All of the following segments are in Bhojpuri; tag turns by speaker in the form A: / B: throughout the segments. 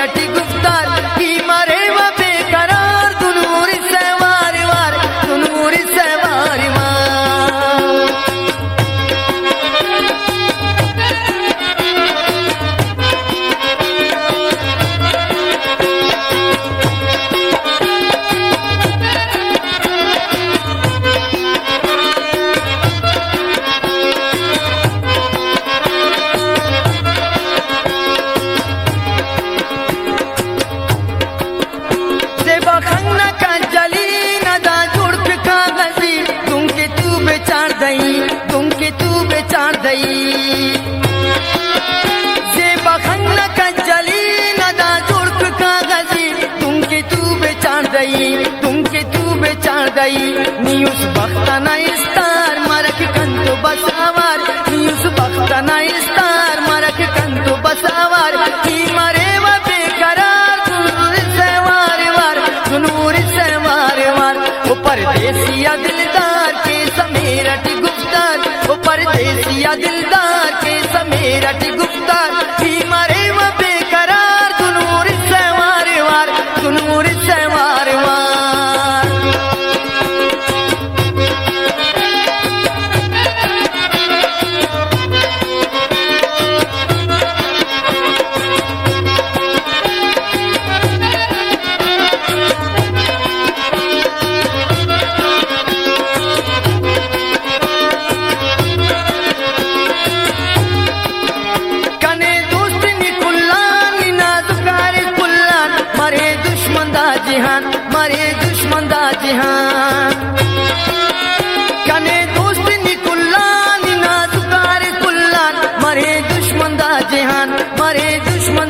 A: समेरट गुफ्तार की मरे व बेकरार दुनूर से वार वार दुनूर से वार वार तुमके तू बेचार दई जे बखन का जली नदा जुर्फ कागजी तुमके तू बेचार दई न्यूज बख्ताना इस्तार मरक कंतो बसावार न्यूज बख्ताना इस्तार मरक कंतो बसावार की मरे व बेकरार दुनूर से वार वार दुनूर से वार वार वो परदेसिया दिलदार के समेरट गुफ्तार वो परदेसिया दिलदार के समेरट गुफ्तार की मरे व बेकरार दुनूर से वार वार दुनूर से वार वार मरे दुश्मन दा जिहान कने दोस्त निकुल्ला निना दुकार कुल्लान मरे दुश्मन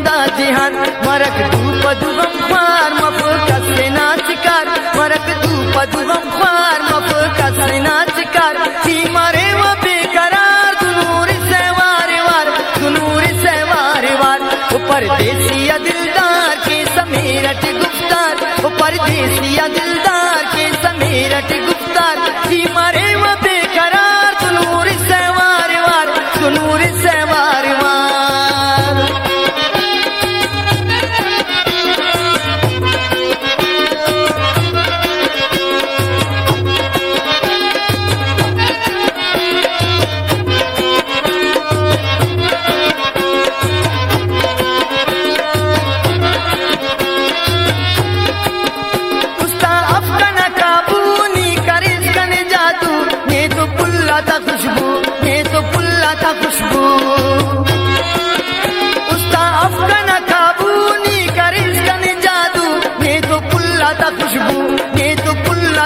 A: दा जिहान मरक धूप दुगम ख्वार मफ कसरे नाचकार मरक धूप दुगम ख्वार मफ कसरे नाचकार की मरे व बेकरार दुनूर से वार वार दुनूर से वार वार परदेसिया दिलदार के समेरट गुफ्तार परदेसिया दिलदार के समेरट गुफ्तार की मरे व बेकरार दुनूर से वार वार दुनूर से वार वार खुशबू उसका अफगान काबूनी करिस कने जादू ये तो पुल्ला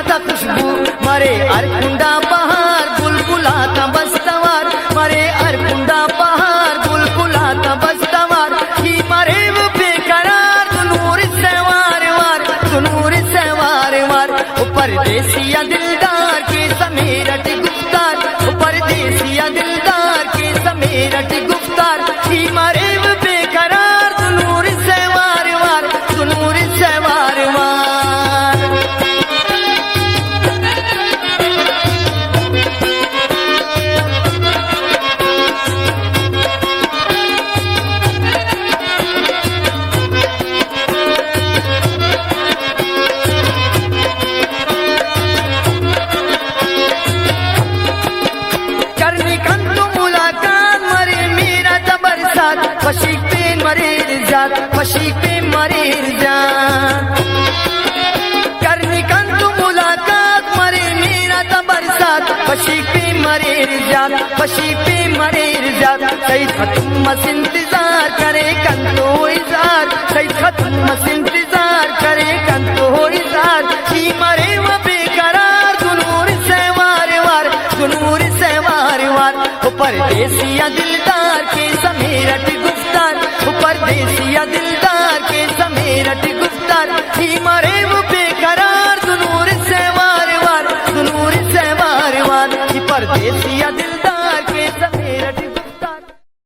A: था खुशबू मरे अरकुंडा पहाड़ बुलबुला था बस्तवार मरे अरकुंडा पहाड़ बुलबुला था बस्तवार की मरे वो बेकरार दुनूर से वार वार दुनूर से वार वार परदेसिया दिलदार के समेरट गुफ्तार परदेसिया दिलदार के समेरट गुफ्तार की मरे वो बेकरार दुनूर से वार वार दुनूर से वार वार फशीक पे मरे जान करनी कन तू मुलाकात मरे मेरा तो बरसात फशीक पे मरे जात कई खत्म मस इंतजार करे कन तो इजार कई खत्म मस इंतजार करे कन तो इजार की मरे वो बेकरार दुनूर से वार वार दुनूर से वार वार परदेसिया दिलदार